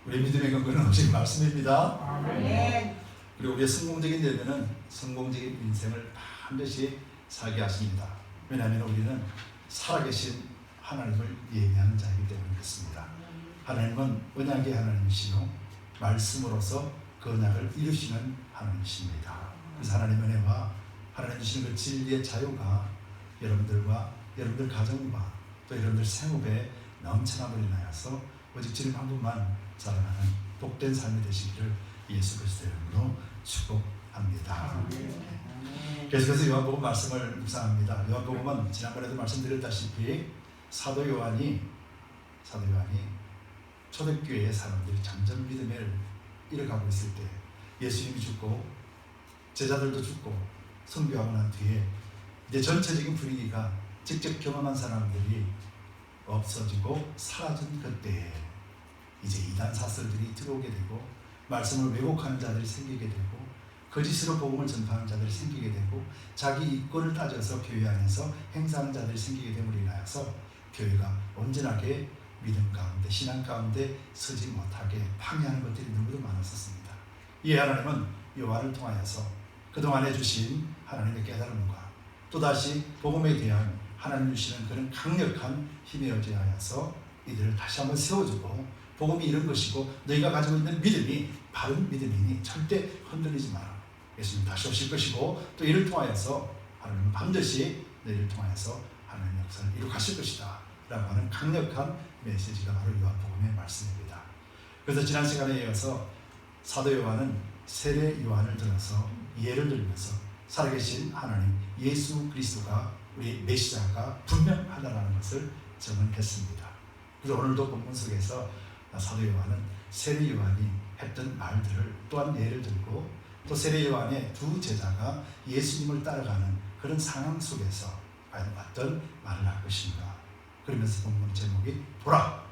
우리 믿음의 근거는 오직 말씀입니다. 아멘. 그리고 우리의 성공적인 예배는 성공적인 인생을 반드시 살게 하십니다. 왜냐하면 우리는 살아계신 하나님을 예배하는 자이기 때문에 그렇습니다. 하나님은 언약의 하나님이시요 말씀으로서 그 언약을 이루시는 하나님이십니다. 그래서 하나님 은혜와 하나님 주시는 그 진리의 자유가 여러분들과 여러분들 가정과 또 여러분들 생업에 넘쳐남을 인하여서 오직 주님 한 분만 자랑하는 복된 삶이 되시기를 예수 그리스도의 이름으로 축복합니다. 계속해서 요한복음 말씀을 묵상합니다. 요한복음은 지난번에도 말씀드렸다시피 사도 요한이 초대교회의 사람들이 점점 믿음을 잃어가고 있을 때 예수님이 죽고 제자들도 죽고 선교하고 난 뒤에 이제 전체적인 분위기가 직접 경험한 사람들이 없어지고 사라진 그때에 이제 이단 사설들이 들어오게 되고 말씀을 왜곡하는 자들이 생기게 되고 거짓으로 복음을 전파하는 자들이 생기게 되고 자기 이권을 따져서 교회 안에서 행사하는 자들이 생기게 됨으로 인하여서 교회가 온전하게 믿음 가운데 신앙 가운데 서지 못하게 방해하는 것들이 너무도 많았었습니다. 이 하나님은 요한을 통하여서 그동안 해주신 하나님의 깨달음과 또다시 복음에 대한 하나님 주시는 그런 강력한 힘에 의지하여서 이들을 다시 한번 세워주고 복음이 이런 것이고 너희가 가지고 있는 믿음이 바른 믿음이니 절대 흔들리지 마라. 예수님 다시 오실 것이고 또 이를 통하여서 하나님은 반드시 너희를 통하여서 하나님의 역사를 이룩하실 것이다 라고 하는 강력한 메시지가 바로 요한복음의 말씀입니다. 그래서 지난 시간에 이어서 사도 요한은 세례 요한을 들어서 예를 들면서 살아계신 하나님 예수 그리스도가 우리 메시아가 분명하다라는 것을 증언했습니다. 그래서 오늘도 본문 속에서 사도 요한은 세례 요한이 했던 말들을 또한 예를 들고 또 세례 요한의 두 제자가 예수님을 따라가는 그런 상황 속에서 과연 어떤 말을 할 것인가. 그러면서 본문 제목이 보라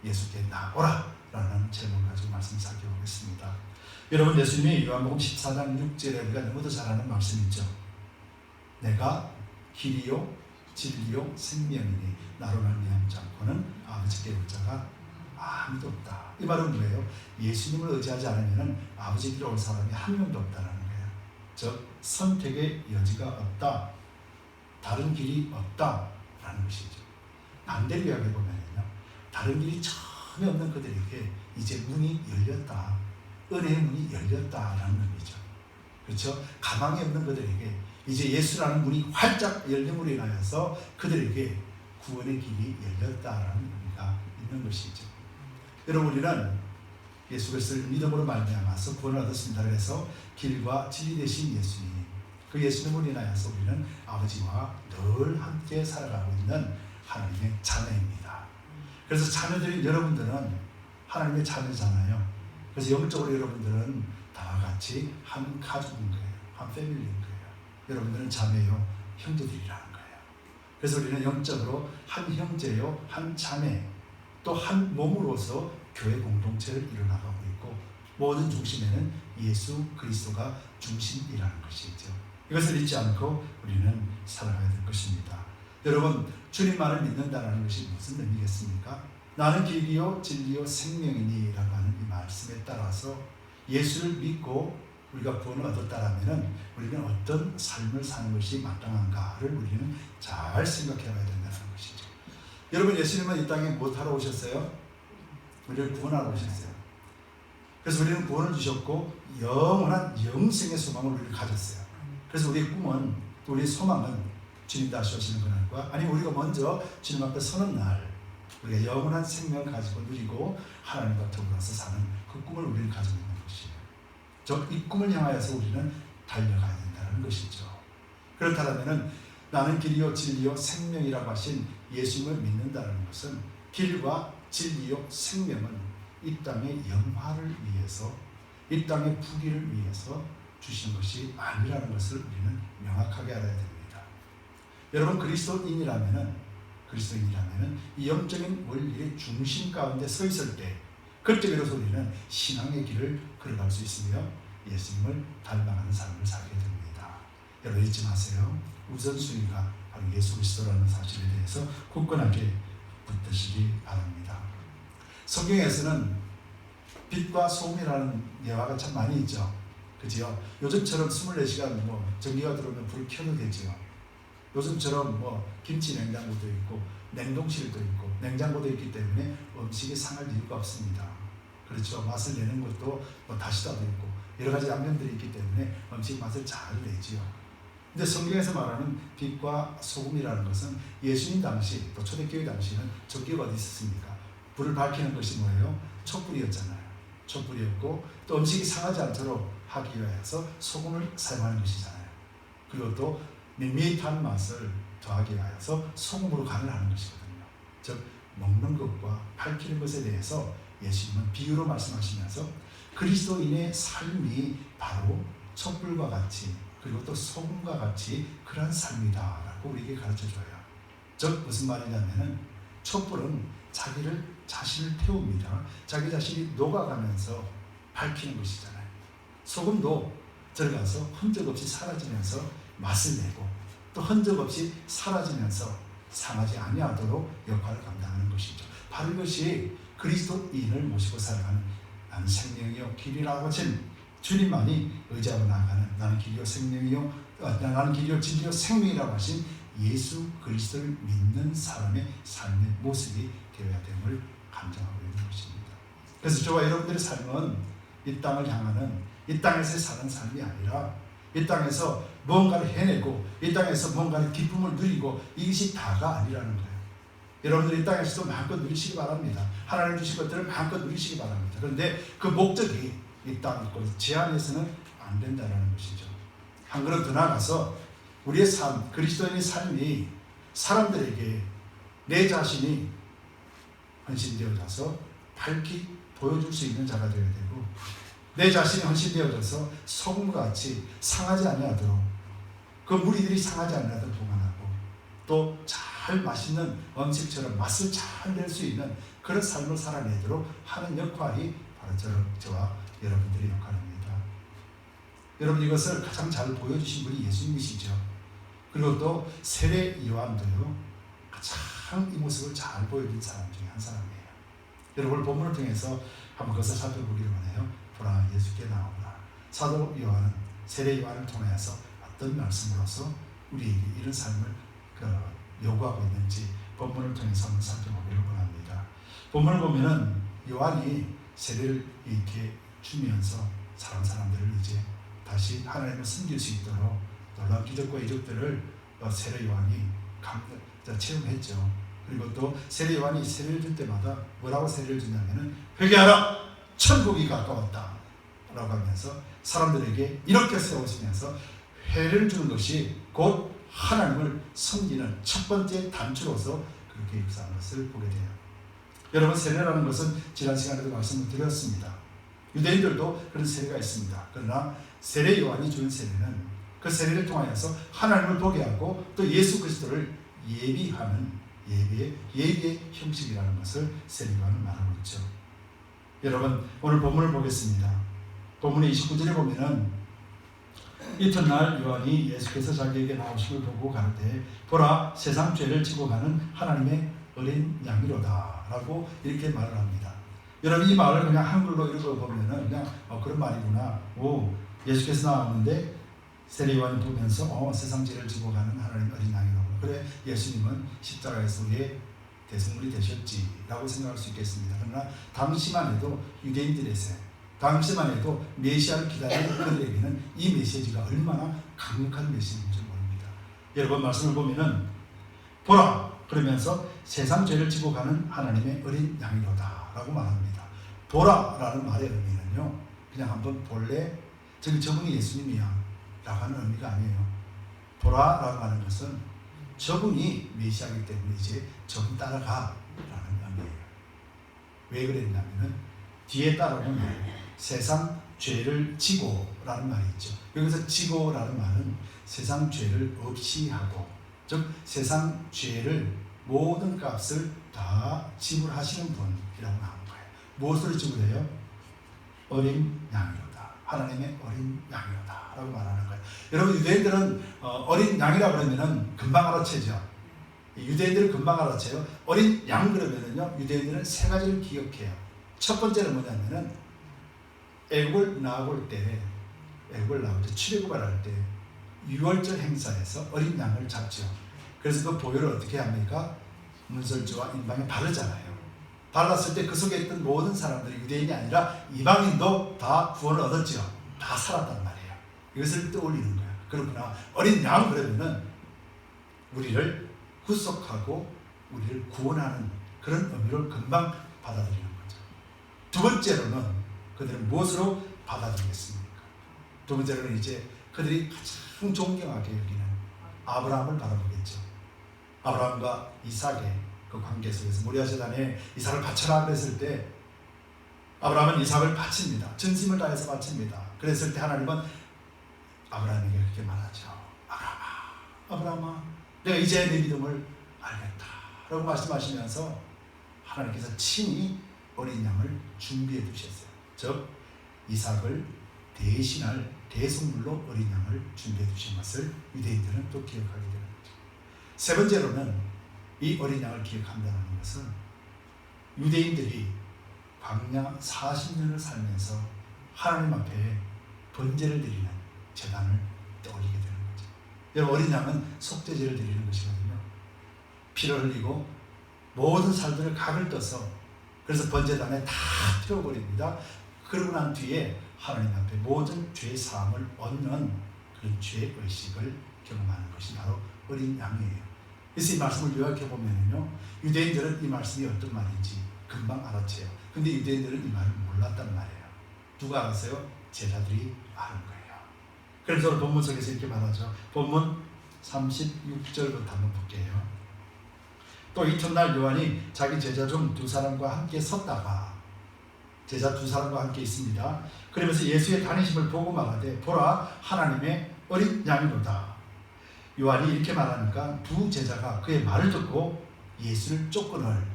예수께 나오라 라는 제목을 가지고 말씀 살펴보겠습니다. 여러분 예수님이 요한복음 14장 6절에 우리가 너무도 잘 아는 말씀이죠. 내가 길이요 진리요 생명이니 나로 말미암지 않고는 아버지께 올 자가 아무도 없다. 이 말은 뭐예요? 예수님을 의지하지 않으면 아버지께 올 사람이 한 명도 없다는 거예요. 즉 선택의 여지가 없다. 다른 길이 없다라는 것이죠. 반대로 이야기해보면요, 다른 길이 전혀 없는 그들에게 이제 문이 열렸다. 은혜의 문이 열렸다라는 의미죠. 그렇죠? 가망이 없는 그들에게 이제 예수라는 문이 활짝 열림으로 인하여서 그들에게 구원의 길이 열렸다라는 의미가 있는 것이죠. 여러분 우리는 예수 그리스도를 믿음으로 말미암아서 구원을 얻었습니다. 그래서 길과 진리 되신 예수님, 그 예수님으로 인하여서 우리는 아버지와 늘 함께 살아가고 있는 하나님의 자녀입니다. 그래서 자녀들인 여러분들은 하나님의 자녀잖아요. 그래서 영적으로 여러분들은 다 같이 한 가족인 거예요. 한 패밀리인 거예요. 여러분들은 자매요, 형제들이라는 거예요. 그래서 우리는 영적으로 한 형제요, 한 자매, 또 한 몸으로서 교회 공동체를 이뤄나가고 있고 모든 중심에는 예수 그리스도가 중심이라는 것이죠. 이것을 잊지 않고 우리는 살아가야 될 것입니다. 여러분 주님만을 믿는다는 것이 무슨 의미겠습니까? 나는 길이요 진리요 생명이니 라고 하는 이 말씀에 따라서 예수를 믿고 우리가 구원을 얻었다면 우리는 어떤 삶을 사는 것이 마땅한가를 우리는 잘 생각해 봐야 된다는 것이죠. 여러분 예수님은 이 땅에 무엇하러 오셨어요? 우리를 구원하러 오셨어요. 그래서 우리는 구원을 주셨고 영원한 영생의 소망을 우리를 가졌어요. 그래서 우리의 꿈은, 우리의 소망은 주님 다시 오시는 그날과 아니면 우리가 먼저 주님 앞에 서는 날 우리가 영원한 생명을 가지고 누리고 하나님과 더불어서 사는 그 꿈을 우리는 가지고 있는 것이에요. 이 꿈을 향하여서 우리는 달려가야 된다는 것이죠. 그렇다면 나는 길이요 진리요 생명이라고 하신 예수님을 믿는다는 것은 길과 진리요 생명은 이 땅의 영화를 위해서 이 땅의 부귀를 위해서 주신 것이 아니라는 것을 우리는 명확하게 알아야 됩니다. 여러분 그리스도인이라면은 이 영적인 원리의 중심 가운데 서 있을 때 그때 비로소 우리는 신앙의 길을 걸어갈 수 있으며 예수님을 닮아가는 삶을 살게 됩니다. 여러분 잊지 마세요. 우선순위가 바로 예수 그리스도라는 사실에 대해서 굳건하게 붙드시기 바랍니다. 성경에서는 빛과 소금이라는 예화가 참 많이 있죠. 그죠? 요즘처럼 24시간 전기가 들어오면 불을 켜도 되죠. 요즘처럼 김치 냉장고도 있고 냉동실도 있고 냉장고도 있기 때문에 음식이 상할 이유가 없습니다. 그렇죠. 맛을 내는 것도 다시다도 있고 여러 가지 양념들이 있기 때문에 음식 맛을 잘 내지요. 근데 성경에서 말하는 빛과 소금이라는 것은 예수님 당시 또 초대교회 당시는 전기가 어디 있었습니까? 불을 밝히는 것이 뭐예요? 촛불이었잖아요. 촛불이었고 또 음식이 상하지 않도록 하기 위해서 소금을 사용하는 것이잖아요. 그리고 또 밋밋한 맛을 더하기 위해서 소금으로 간을 하는 것이거든요. 즉 먹는 것과 밝히는 것에 대해서 예수님은 비유로 말씀하시면서 그리스도인의 삶이 바로 촛불과 같이 그리고 또 소금과 같이 그러한 삶이다 라고 우리에게 가르쳐줘요. 즉 무슨 말이냐면은 촛불은 자신을 태웁니다. 자기 자신이 녹아가면서 밝히는 것이잖아요. 소금도 들어가서 흔적 없이 사라지면서 맛을 내고 또 흔적 없이 사라지면서 상하지 아니하도록 역할을 감당하는 것이죠. 바로 이것이 그리스도인을 모시고 살아가는 나는 생명이요 길이라고 하신 주님만이 의지하고 나아가는 나는 길이요 생명이요 나는 길이요 진리요 생명이라고 하신 예수 그리스도를 믿는 사람의 삶의 모습이 되어야 됨을 감정하고 있는 것입니다. 그래서 저와 여러분들의 삶은 이 땅을 향하는 이 땅에서 사는 삶이 아니라 이 땅에서 뭔가를 해내고 이 땅에서 뭔가를 기쁨을 누리고 이것이 다가 아니라는 거예요. 여러분들이 이 땅에서도 마음껏 누리시기 바랍니다. 하나님 주신 것들을 마음껏 누리시기 바랍니다. 그런데 그 목적이 이 땅 제한해서는 안 된다는 것이죠. 한 걸음 더 나아가서 우리의 삶, 그리스도인의 삶이 사람들에게 내 자신이 헌신되어져서 밝히 보여줄 수 있는 자가 되어야 되고 내 자신이 헌신되어져서 소금같이 상하지 아니하도록 그 무리들이 상하지 아니하도록 보관하고 또 잘 맛있는 음식처럼 맛을 잘 낼 수 있는 그런 삶을 살아내도록 하는 역할이 바로 저와 여러분들의 역할입니다. 여러분 이것을 가장 잘 보여주신 분이 예수님이시죠. 그리고 또 세례 요한도요 가장 이 모습을 잘 보여준 사람 중에 한 사람이에요. 여러분 본문을 통해서 한번 그것을 살펴보기를 원해요. 보라 예수께 나오라. 사도 요한은 세례 요한을 통해서 어떤 말씀으로서 우리에게 이런 삶을 요구하고 있는지 본문을 통해서 한번 살펴보기를 원합니다. 본문을 보면은 요한이 세례를 이렇게 주면서 사람들을 이제 다시 하나님을 섬길 수 있도록 놀라운 기적과 이적들을 세례 요한이 체험했죠. 그리고 또 세례 요한이 세례를 줄 때마다 뭐라고 세례를 주냐면은 회개하라 천국이 가까웠다 라고 하면서 사람들에게 이렇게 세우시면서 회를 주는 것이 곧 하나님을 섬기는 첫 번째 단추로서 그렇게 역사하는 것을 보게 돼요. 여러분 세례라는 것은 지난 시간에도 말씀을 드렸습니다. 유대인들도 그런 세례가 있습니다. 그러나 세례 요한이 준 세례는 그 세례를 통하여서 하나님을 보게 하고 또 예수 그리스도를 예비하는 예비의 형식이라는 것을 세례 요한은 말하고 있죠. 여러분 오늘 본문을 보겠습니다. 본문의 29절에 보면은 이튿날 요한이 예수께서 자기에게 나오심을 보고 가로되 보라 세상 죄를 지고 가는 하나님의 어린 양이로다 라고 이렇게 말을 합니다. 여러분 이 말을 그냥 한글로 읽어보면은 그냥 그런 말이구나. 예수께서 나오는데 세례 요한이 보면서 세상 죄를 지고 가는 하나님의 어린 양이로구나. 그래 예수님은 십자가에서 우리의 대성물이 되셨지 라고 생각할 수 있겠습니다. 그러나 당시만 해도 유대인들에서 당시만 해도 메시아를 기다리는 그들에게는 이 메시지가 얼마나 강력한 메시지인지 모릅니다. 여러분 말씀을 보면은 보라 그러면서 세상 죄를 지고 가는 하나님의 어린 양이로다 라고 말합니다. 보라 라는 말의 의미는요 그냥 한번 볼래? 저분이 예수님이야 라고 하는 의미가 아니에요. 보라 라고 하는 것은 저분이 메시아이기 때문에 이제 저분 따라가 라는 의미예요. 왜 그랬냐면은 뒤에 따라오면 세상 죄를 지고 라는 말이 있죠. 여기서 지고 라는 말은 세상 죄를 없이 하고 즉 세상 죄를 모든 값을 다 지불하시는 분이라고 나온 거예요. 무엇을 지불해요? 어린 양이로다. 하나님의 어린 양이로다 라고 말하는 거예요. 여러분 유대인들은 어린 양이라고 그러면은 금방 알아채죠. 유대인들은 금방 알아채요. 어린 양 그러면은요 유대인들은 세 가지를 기억해요. 첫 번째는 뭐냐면은 애국을 나올 때 출애굽을 할 때 유월절 행사에서 어린 양을 잡죠. 그래서 그 보혈을 어떻게 합니까? 문설주와 인방에 바르잖아요. 발랐을 때 그 속에 있던 모든 사람들이 유대인이 아니라 이방인도 다 구원을 얻었죠. 다 살았단 말이에요. 이것을 떠올리는 거예요. 그렇구나. 어린 양 그러면은 우리를 구속하고 우리를 구원하는 그런 의미를 금방 받아들이는 거죠. 두 번째로는 그들은 무엇으로 받아들이겠습니까? 두 번째로는 이제 그들이 가장 존경하게 여기는 아브라함을 바라보겠죠. 아브라함과 이삭의 그 관계 속에서 모리아 제단에 이삭을 바쳐라 그랬을 때 아브라함은 이삭을 바칩니다. 전심을 다해서 바칩니다. 그랬을 때 하나님은 아브라함에게 그렇게 말하죠. 아브라함아, 내가 이제 내 믿음을 알겠다 라고 말씀하시면서 하나님께서 친히 어린 양을 준비해 두셨어요. 즉 이삭을 대신할 대속물로 어린 양을 준비해 두신 것을 유대인들은 또 기억하게 되는 거죠. 세 번째로는 이 어린 양을 기억한다는 것은 유대인들이 광야 40년을 살면서 하나님 앞에 번제를 드리는 제단을 떠올리게 되는 거죠. 여러분, 어린 양은 속죄제를 드리는 것이거든요. 피를 흘리고 모든 살들을 각을 떠서 그래서 번제단에 다 태워버립니다. 그러고 난 뒤에 하나님 앞에 모든 죄 사함을 얻는 그런 죄 의식을 경험하는 것이 바로 어린 양이에요. 그래서 이 말씀을 요약해 보면요, 유대인들은 이 말씀이 어떤 말인지 금방 알아채요. 근데 유대인들은 이 말을 몰랐단 말이에요. 누가 알았어요? 제자들이 아는 거예요. 그래서 오늘 본문 속에서 이렇게 말하죠. 본문 36절부터 한번 볼게요. 또 이튿날 요한이 자기 제자 중 두 사람과 함께 섰다가, 제자 두 사람과 함께 있습니다. 그러면서 예수의 다니심을 보고 말하되 보라 하나님의 어린 양이로다. 요한이 이렇게 말하니까 두 제자가 그의 말을 듣고 예수를 쫓거늘.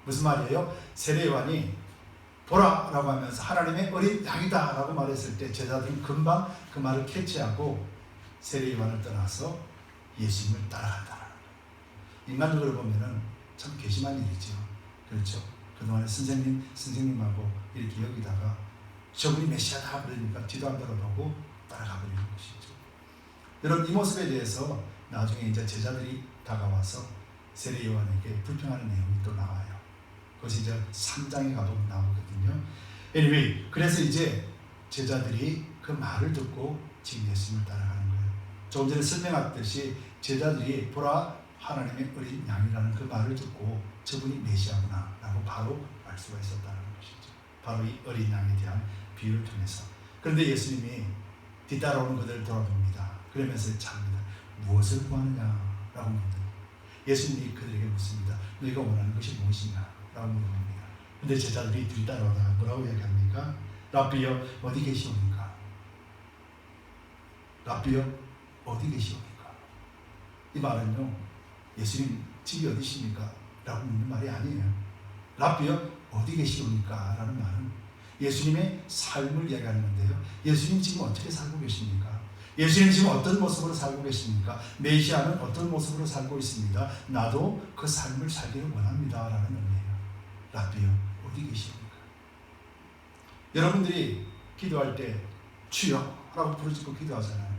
무슨 말이에요? 세례 요한이 보라 라고 하면서 하나님의 어린 양이다 라고 말했을 때 제자들은 금방 그 말을 캐치하고 세례 요한을 떠나서 예수님을 따라간다는 거예요. 인간적으로 보면은 참 괘씸한 일이죠. 그렇죠? 그동안에 선생님하고 이렇게 여기다가 저분이 메시아다 그러니까 뒤도 안 돌아보고 따라가 버리는 것이죠. 여러분, 이 모습에 대해서 나중에 이제 제자들이 다가와서 세례 요한에게 불평하는 내용이 또 나와요. 그것이 이제 3장에 가보면 나오거든요. anyway, 그래서 이제 제자들이 그 말을 듣고 지금 예수님을 따라가는 거예요. 조금 전에 설명했듯이 제자들이 보라 하나님의 어린 양이라는 그 말을 듣고 저분이 메시아구나 라고 바로 알 수가 있었다는 것이죠. 바로 이 어린 양에 대한 비유를 통해서. 그런데 예수님이 뒤따라오는 그들을 돌아봅니다. 그러면서 잡니다. 무엇을 구하느냐 라고 묻습니다. 예수님이 그들에게 묻습니다. 너희가 원하는 것이 무엇이냐 라고 물어봅니다. 그런데 제자들이 뒤따라오다가 뭐라고 얘기합니까? 라비여 어디 계시옵니까? 라비여 어디 계시옵니까? 이 말은요, 예수님 집이 어디십니까? 라고 묻는 말이 아니에요. 라비여 어디 계시옵니까? 라는 말은 예수님의 삶을 이야기하는데요. 예수님 지금 어떻게 살고 계십니까? 예수님 지금 어떤 모습으로 살고 계십니까? 메시아는 어떤 모습으로 살고 있습니다. 나도 그 삶을 살기를 원합니다 라는 의미예요. 라비여 어디 계십니까? 여러분들이 기도할 때 주여 라고 부르짖고 기도하잖아요.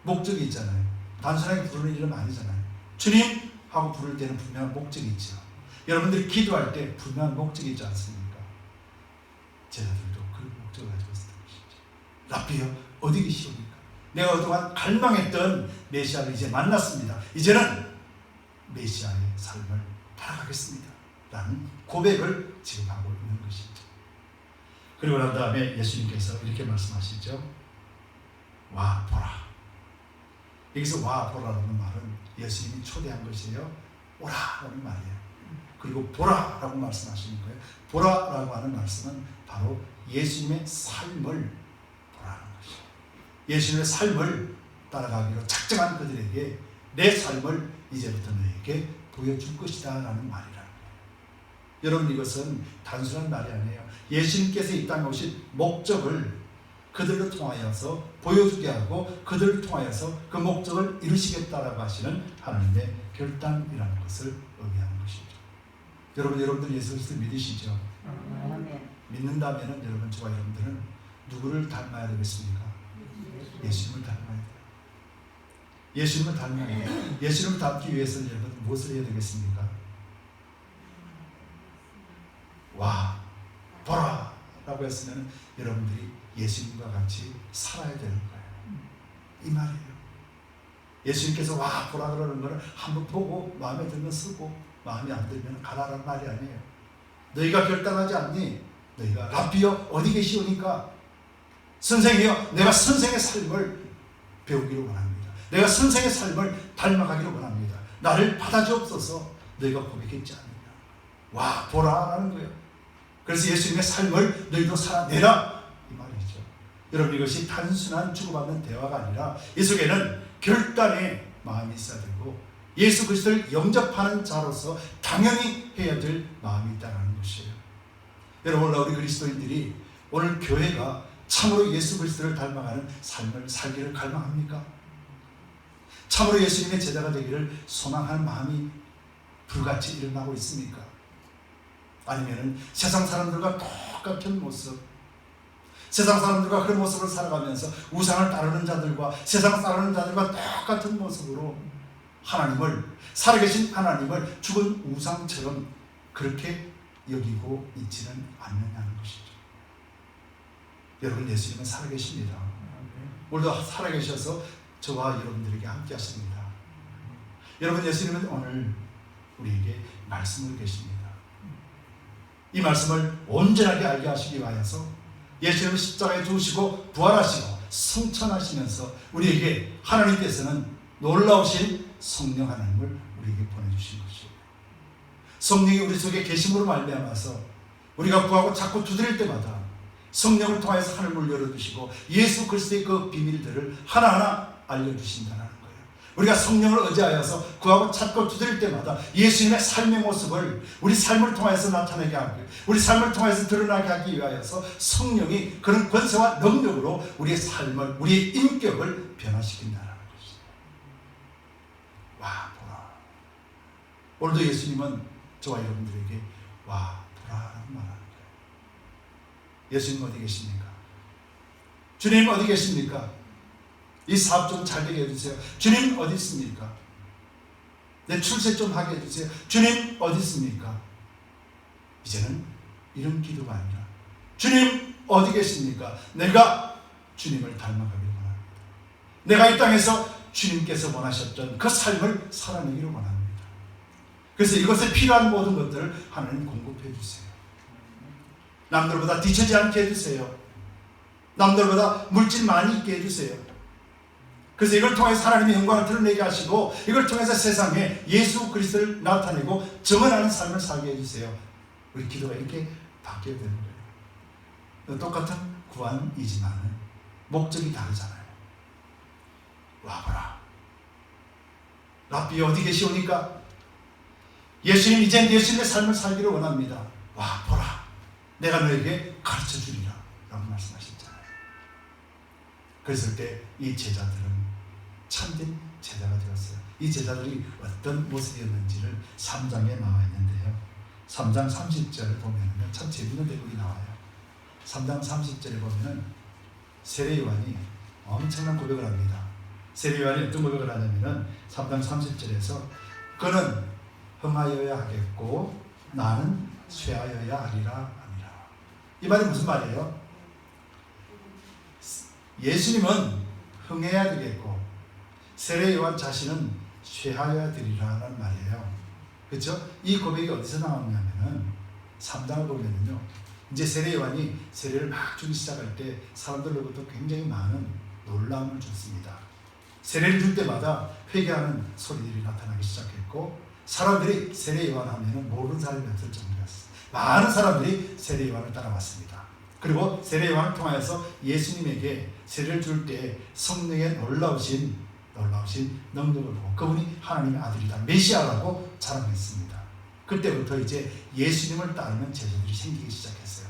목적이 있잖아요. 단순하게 부르는 이름 아니잖아요. 주님 하고 부를 때는 분명한 목적이 있죠. 여러분들이 기도할 때 분명한 목적이 있지 않습니까? 제자들도 그 목적을 가지고 있었던 것이죠. 라비여 어디 계시옵니까? 내가 그동안 갈망했던 메시아를 이제 만났습니다. 이제는 메시아의 삶을 따라가겠습니다 라는 고백을 지금 하고 있는 것이죠. 그리고 난 다음에 예수님께서 이렇게 말씀하시죠. 와 보라. 여기서 와 보라라는 말은 예수님이 초대한 것이에요. 오라라는 말이에요. 그리고 보라라고 말씀하시는 거예요. 보라라고 하는 말씀은 바로 예수님의 삶을 보라는 것이에요. 예수님의 삶을 따라가기로 작정한 그들에게 내 삶을 이제부터 너에게 보여줄 것이다 라는 말이라는 거예요. 여러분, 이것은 단순한 말이 아니에요. 예수님께서 이 땅에 오신 목적을 그들을 통하여서 보여주게 하고 그들을 통하여서 그 목적을 이루시겠다라고 하시는 하나님의 결단이라는 것을 의미하는 것이죠. 여러분들 예수 그리스도 믿으시죠? 믿는다면 여러분, 저와 여러분들은 누구를 닮아야 되겠습니까? 예수님을 닮아야 돼요. 예수님을 닮아야 돼요. 예수님을 닮기 위해서는 여러분 무엇을 해야 되겠습니까? 와, 보라! 라고 했으면 여러분들이 예수님과 같이 살아야 되는 거예요. 이 말이에요. 예수님께서 와, 보라 그러는 거를 한번 보고 마음에 들면 쓰고 마음에 안 들면 가라라는 말이 아니에요. 너희가 결단하지 않니? 너희가 랍비여 어디 계시오니까 선생이여 내가 선생의 삶을 배우기를 원합니다. 내가 선생의 삶을 닮아가기를 원합니다. 나를 받아주옵소서. 너희가 고백했지 않느냐. 와, 보라라는 거예요. 그래서 예수님의 삶을 너희도 살아내라 이 말이죠. 여러분, 이것이 단순한 주고받는 대화가 아니라 이 속에는 결단의 마음이 있어야 되고 예수 그리스도를 영접하는 자로서 당연히 해야 될 마음이 있다는 것이에요. 여러분, 우리 그리스도인들이 오늘 교회가 참으로 예수 그리스도를 닮아가는 삶을 살기를 갈망합니까? 참으로 예수님의 제자가 되기를 소망하는 마음이 불같이 일어나고 있습니까? 아니면 세상 사람들과 똑같은 모습, 세상 사람들과 그런 모습을 살아가면서 우상을 따르는 자들과 세상 따르는 자들과 똑같은 모습으로 하나님을, 살아계신 하나님을 죽은 우상처럼 그렇게 여기고 있지는 않느냐는 것이죠. 여러분, 예수님은 살아계십니다. 오늘도 살아계셔서 저와 여러분들에게 함께 하십니다. 여러분, 예수님은 오늘 우리에게 말씀을 계십니다. 이 말씀을 온전하게 알게 하시기 위하여서 예수님을 십자가에 죽으시고 부활하시고 승천하시면서 우리에게 하나님께서는 놀라우신 성령 하나님을 우리에게 보내주신 것이에요. 성령이 우리 속에 계심으로 말미암아서 우리가 구하고 자꾸 두드릴 때마다 성령을 통해서 하늘문을 열어주시고 예수 그리스도의 그 비밀들을 하나하나 알려주신다는 거예요. 우리가 성령을 의지하여서 구하고 찾고 두드릴 때마다 예수님의 삶의 모습을 우리 삶을 통해서 나타내게 하고 우리 삶을 통해서 드러나게 하기 위하여서 성령이 그런 권세와 능력으로 우리의 삶을, 우리의 인격을 변화시킨다는 것이죠. 와, 보라. 오늘도 예수님은 저와 여러분들에게 와, 보라라고 말하는 거예요. 예수님 어디 계십니까? 주님 어디 계십니까? 이 사업 좀 잘 되게 해주세요. 주님 어디 있습니까? 내 출세 좀 하게 해주세요. 주님 어디 있습니까? 이제는 이런 기도가 아니라 주님 어디 계십니까? 내가 주님을 닮아가기를 원합니다. 내가 이 땅에서 주님께서 원하셨던 그 삶을 살아내기를 원합니다. 그래서 이것에 필요한 모든 것들을 하나님 공급해 주세요. 남들보다 뒤처지 않게 해주세요. 남들보다 물질 많이 있게 해주세요. 그래서 이걸 통해서 하나님의 영광을 드러내게 하시고 이걸 통해서 세상에 예수 그리스도를 나타내고 증언하는 삶을 살게 해주세요. 우리 기도가 이렇게 바뀌어야 되는 거예요. 똑같은 구원이지만 목적이 다르잖아요. 와보라. 랍비 어디 계시오니까? 예수님 이젠 예수님의 삶을 살기를 원합니다. 와보라. 내가 너에게 가르쳐 주리라 라고 말씀하셨잖아요. 그랬을 때 이 제자들은 참된 제자가 되었어요. 이 제자들이 어떤 모습이었는지를 3장에 나와 있는데요. 3장 30절을 보면 참 재밌는 대목이 나와요. 3장 30절에 보면 세례 요한이 엄청난 고백을 합니다. 세례 요한이 어떤 고백을 하냐면은 3장 30절에서 그는 흥하여야 하겠고 나는 쇠하여야 하리라 합니다. 이 말이 무슨 말이에요? 예수님은 흥해야 되겠고 세례 요한 자신은 쇠하여야 되리라는 말이에요. 그렇죠? 이 고백이 어디서 나왔냐면은 3장을 보면은요. 이제 세례 요한이 세례를 막 주기 시작할 때 사람들로부터 굉장히 많은 놀라움을 줬습니다. 세례를 줄 때마다 회개하는 소리들이 나타나기 시작했고 사람들이 세례 요한 하면은 모르는 사람이 없을 정도였어요. 많은 사람들이 세례 요한을 따라왔습니다. 그리고 세례 요한을 통하여서 예수님에게 세례를 줄 때 성령의 놀라우신 능력을 보고 그분이 하나님의 아들이다, 메시아라고 자랑했습니다. 그때부터 이제 예수님을 따르는 제자들이 생기기 시작했어요.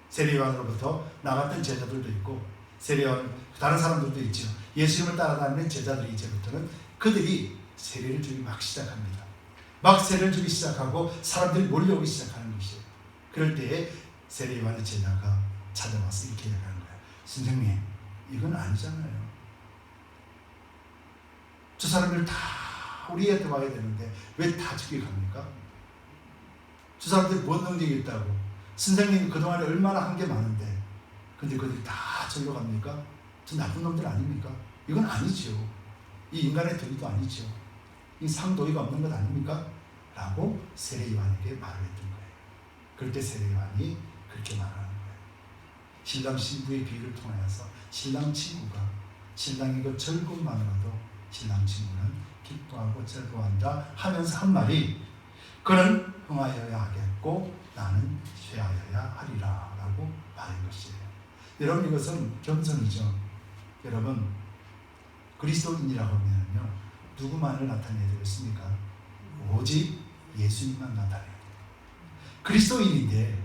세례 요한으로부터 나갔던 제자들도 있고 세례 요한 다른 사람들도 있죠. 예수님을 따라다니는 제자들이 이제부터는 그들이 세례를 주기 막 시작합니다. 막 세례를 주기 시작하고 사람들이 몰려오기 시작하는 것이에요. 그럴 때에 세례 요한의 제자가 찾아와서 이렇게 얘기하는 거예요. 선생님, 이건 아니잖아요. 저 사람들 다 우리한테 와야 되는데 왜 다 저기 갑니까? 저 사람들이 뭔 능력이 있다고? 선생님이 그동안에 얼마나 한 게 많은데 근데 그들이 다 저기로 갑니까? 저 나쁜 놈들 아닙니까? 이건 아니죠. 이 인간의 도리도 아니죠. 이 상도리가 없는 것 아닙니까? 라고 세례 요한에게 말을 했던 거예요. 그럴 때 세례 요한이 그렇게 말하는 거예요. 신랑 신부의 비유를 통하여서 신랑 친구가 신랑의 그 즐거움만으로도 신랑 친구는 기뻐하고 즐거워한다 하면서 한 말이 그는 흥하여야 하겠고 나는 쇠하여야 하리라 라고 말한 것이에요. 여러분 이것은 겸손이죠. 여러분 그리스도인이라고 하면요 누구만을 나타내야 되겠습니까? 오직 예수님만 나타내야 돼요. 그리스도인인데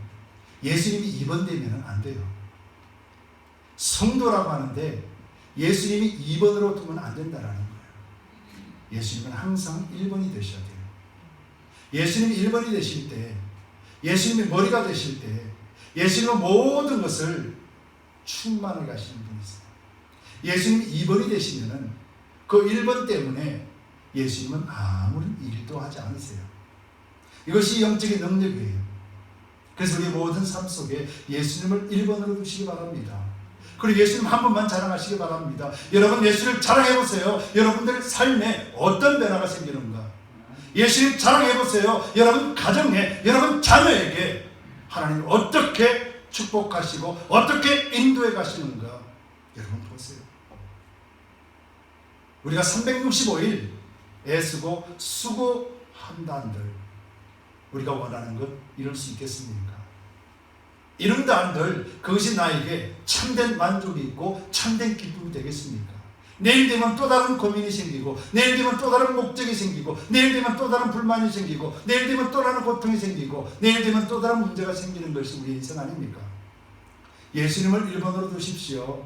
예수님이 2번 되면 안 돼요. 성도라고 하는데 예수님이 2번으로 두면 안 된다라는 거예요. 예수님은 항상 1번이 되셔야 돼요. 예수님이 1번이 되실 때, 예수님이 머리가 되실 때, 예수님은 모든 것을 충만하게 하시는 분이세요. 예수님이 2번이 되시면은 그 1번 때문에 예수님은 아무런 일도 하지 않으세요. 이것이 영적인 능력이에요. 그래서 우리 모든 삶 속에 예수님을 1번으로 두시기 바랍니다. 그리고 예수님 한 분만 자랑하시기 바랍니다. 여러분 예수를 자랑해보세요. 여러분들 삶에 어떤 변화가 생기는가. 예수님 자랑해보세요. 여러분 가정에, 여러분 자녀에게 하나님 어떻게 축복하시고 어떻게 인도해 가시는가. 여러분 보세요. 우리가 365일 애쓰고 수고한다는들 우리가 원하는 것 이룰 수 있겠습니까? 이룬다 한들 그것이 나에게 참된 만족이 있고 참된 기쁨이 되겠습니까? 내일 되면 또 다른 고민이 생기고 내일 되면 또 다른 목적이 생기고 내일 되면 또 다른 불만이 생기고 내일 되면 또 다른 고통이 생기고 내일 되면 또 다른 문제가 생기는 것이 우리 인생 아닙니까? 예수님을 1번으로 두십시오.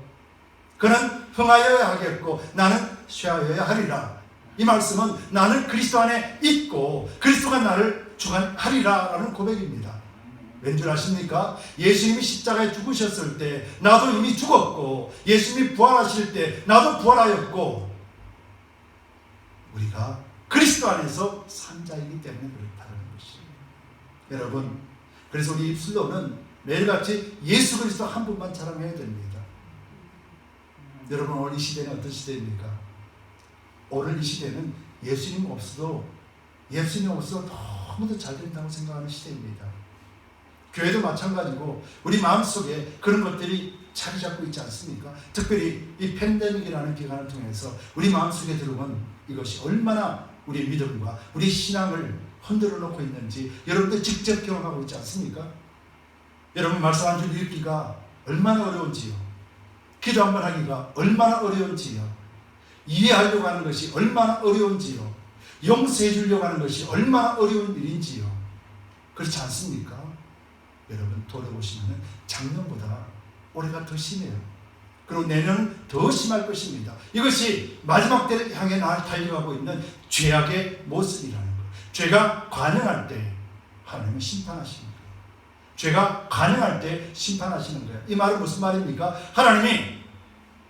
그는 흥하여야 하겠고 나는 쇠하여야 하리라. 이 말씀은 나는 그리스도 안에 있고 그리스도가 나를 주관하리라 라는 고백입니다. 왠줄 아십니까? 예수님이 십자가에 죽으셨을 때 나도 이미 죽었고 예수님이 부활하실 때 나도 부활하였고 우리가 그리스도 안에서 산 자이기 때문에 그렇다는 것이에요. 여러분 그래서 우리 입술로는 매일같이 예수 그리스도 한 분만 자랑해야 됩니다. 여러분 오늘 이 시대는 어떤 시대입니까? 오늘 이 시대는 예수님 없어도 너무도 잘 된다고 생각하는 시대입니다. 교회도 마찬가지고 우리 마음속에 그런 것들이 자리 잡고 있지 않습니까? 특별히 이 팬데믹이라는 기간을 통해서 우리 마음속에 들어온 이것이 얼마나 우리 믿음과 우리 신앙을 흔들어 놓고 있는지 여러분들 직접 경험하고 있지 않습니까? 여러분 말씀 한 줄 읽기가 얼마나 어려운지요. 기도 한번 하기가 얼마나 어려운지요. 이해하려고 하는 것이 얼마나 어려운지요. 용서해 주려고 하는 것이 얼마나 어려운 일인지요. 그렇지 않습니까? 여러분 돌아보시면 작년보다 올해가 더 심해요. 그리고 내년은 더 심할 것입니다. 이것이 마지막 때를 향해 달려가고 있는 죄악의 모습이라는 거예요. 죄가 관영할 때 하나님은 심판하십니다. 죄가 관영할 때 심판하시는 거예요. 이 말은 무슨 말입니까? 하나님이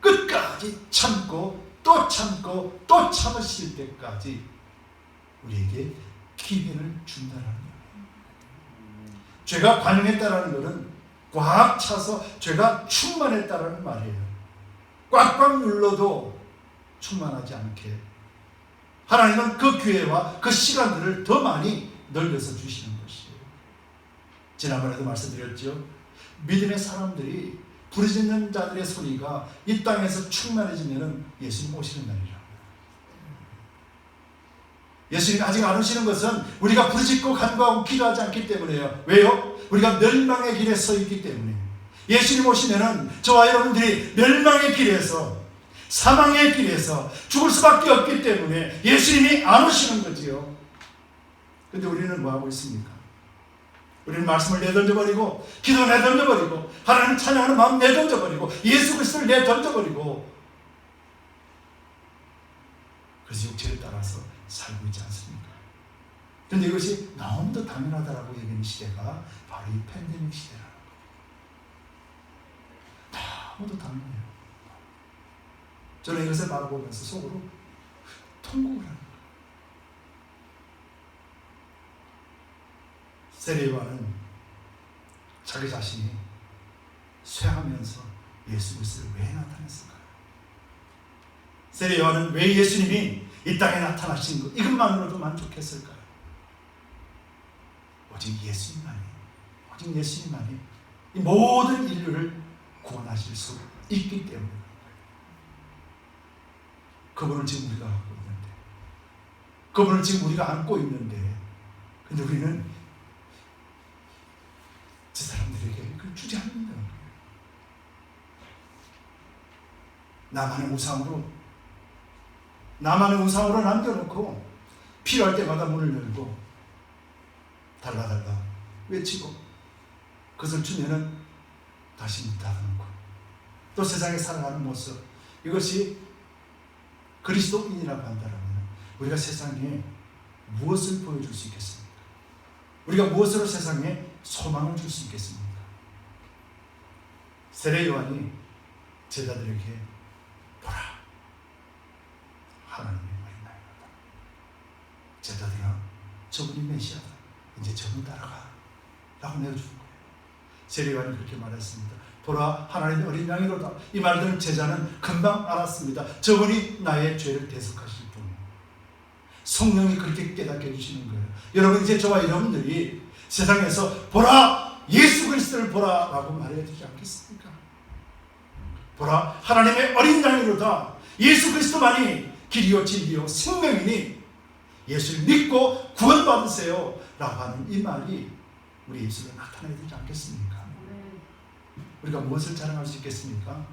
끝까지 참고 또 참고 또 참으실 때까지 우리에게 기회를 준다는 거예요. 죄가 관영했다는 것은 꽉 차서 죄가 충만했다는 말이에요. 꽉꽉 눌러도 충만하지 않게 하나님은 그 기회와 그 시간들을 더 많이 늘려서 주시는 것이에요. 지난번에도 말씀드렸죠. 믿음의 사람들이 부르짖는 자들의 소리가 이 땅에서 충만해지면 예수님 오시는 날이라. 예수님이 아직 안 오시는 것은 우리가 부르짖고 간구하고 기도하지 않기 때문에요. 왜요? 우리가 멸망의 길에 서 있기 때문에. 예수님 오시면은 저와 여러분들이 멸망의 길에서 사망의 길에서 죽을 수밖에 없기 때문에 예수님이 안 오시는 거지요. 근데 우리는 뭐 하고 있습니까? 우리는 말씀을 내던져버리고 기도 내던져버리고 하나님 찬양하는 마음 내던져버리고 예수 그리스도를 내던져버리고 그래서 육체를 따라서 살고 있지 않습니까? 그런데 이것이 너무도 당연하다라고 여기는 시대가 바로 이 팬데믹 시대라는 거예요. 아무도 당연해요. 저는 이것을 바라보면서 속으로 통곡을 하는 거예요. 세례요한은 자기 자신이 쇠하면서 예수 그리스도를 왜 나타냈을까요? 세례요한은 왜 예수님이 이 땅에 나타나신 것 이것만으로도 만족했을까요? 오직 예수님만이 이 모든 인류를 구원하실 수 있기 때문에 그분을 지금 우리가 갖고 있는데, 그분을 지금 우리가 안고 있는데, 근데 우리는 저 사람들에게 그걸 주지 않는다. 나만의 우상으로 남겨놓고 필요할 때마다 문을 열고 달라달라 외치고 그것을 주면은 다시 문 닫아놓고 또 세상에 살아가는 모습, 이것이 그리스도인이라고 한다면 우리가 세상에 무엇을 보여줄 수 있겠습니까? 우리가 무엇으로 세상에 소망을 줄 수 있겠습니까? 세례요한이 제자들에게 보라, 하나님의 어린 아이다. 제자들아, 저분이 메시아다. 이제 저분 따라가 라고 내어주는 거예요. 세례요한이 그렇게 말했습니다. 보라, 하나님의 어린 양이로다. 이 말들은 제자는 금방 알았습니다. 저분이 나의 죄를 대속하실 분. 성령이 그렇게 깨닫게 해주시는 거예요. 여러분, 이제 저와 여러분들이 세상에서 보라, 예수 그리스도를 보라 라고 말해야 되지 않겠습니까? 보라, 하나님의 어린 양이로다. 예수 그리스도만이 길이요 진리요 생명이니 예수를 믿고 구원받으세요 라고 하는 이 말이 우리 예수를 나타내야 되지 않겠습니까? 우리가 무엇을 자랑할 수 있겠습니까?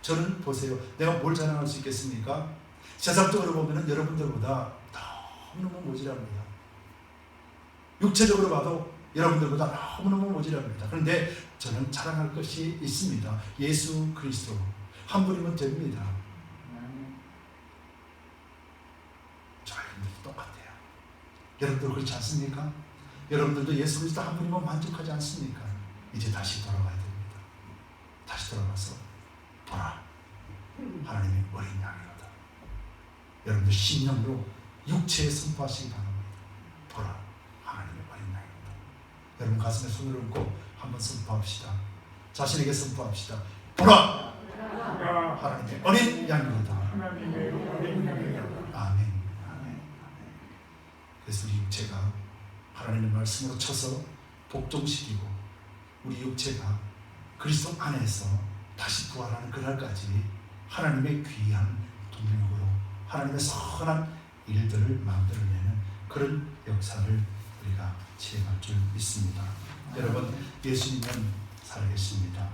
저는 보세요. 내가 뭘 자랑할 수 있겠습니까? 세상적으로 보면 여러분들보다 너무너무 모질합니다. 육체적으로 봐도 여러분들보다 너무너무 모질합니다. 그런데 저는 자랑할 것이 있습니다. 예수 그리스도 한 분이면 됩니다. 저와 여러분들이 똑같아요. 여러분들 그렇지 않습니까? 여러분들도 예수 그리스도 한 분이면 만족하지 않습니까? 이제 다시 돌아가야 됩니다. 다시 돌아가서 보라, 하나님의 어린 양이로다. 여러분들 신령으로 육체에 선포하시기 바랍니다. 보라, 하나님의 어린 양이로다. 여러분 가슴에 손을 얹고 한번 선포합시다. 자신에게 선포합시다. 보라, 하나님의 어린 양이로다. 아멘. 그래서 우리 육체가 하나님의 말씀으로 쳐서 복종시키고 우리 육체가 그리스도 안에서 다시 부활하는 그날까지 하나님의 귀한 동력으로 하나님의 선한 일들을 만들어내는 그런 역사를 우리가 체험할 줄 믿습니다. 여러분, 예수님은 살아계십니다.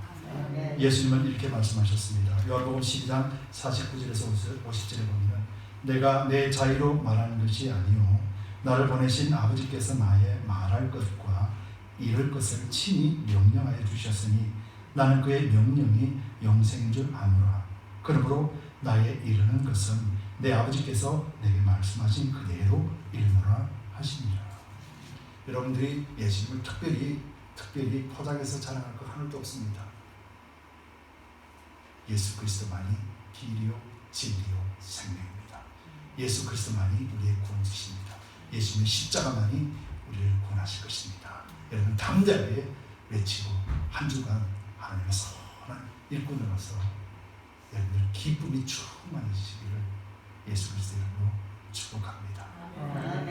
예수님은 이렇게 말씀하셨습니다. 요한복음 12장 49절에서 50절에 보면 내가 내 자유로 말하는 것이 아니요 나를 보내신 아버지께서 나의 말할 것과 이룰 것을 친히 명령하여 주셨으니 나는 그의 명령이 영생인 줄 아노라. 그러므로 나의 이르는 것은 내 아버지께서 내게 말씀하신 그대로 이르노라 하시니라. 여러분들이 예수님을 특별히 포장해서 자랑할 것 하나도 없습니다. 예수 그리스도만이 길이요 진리요 생명입니다. 예수 그리스도만이 우리의 구원주십니다. 예수님의 십자가만이 우리를 구원하실 것입니다. 여러분 담대하게 외치고 한 주간 하나님의 선한 일꾼으로서 여러분들 기쁨이 충만해지시기를 예수 그리스도로 축복합니다.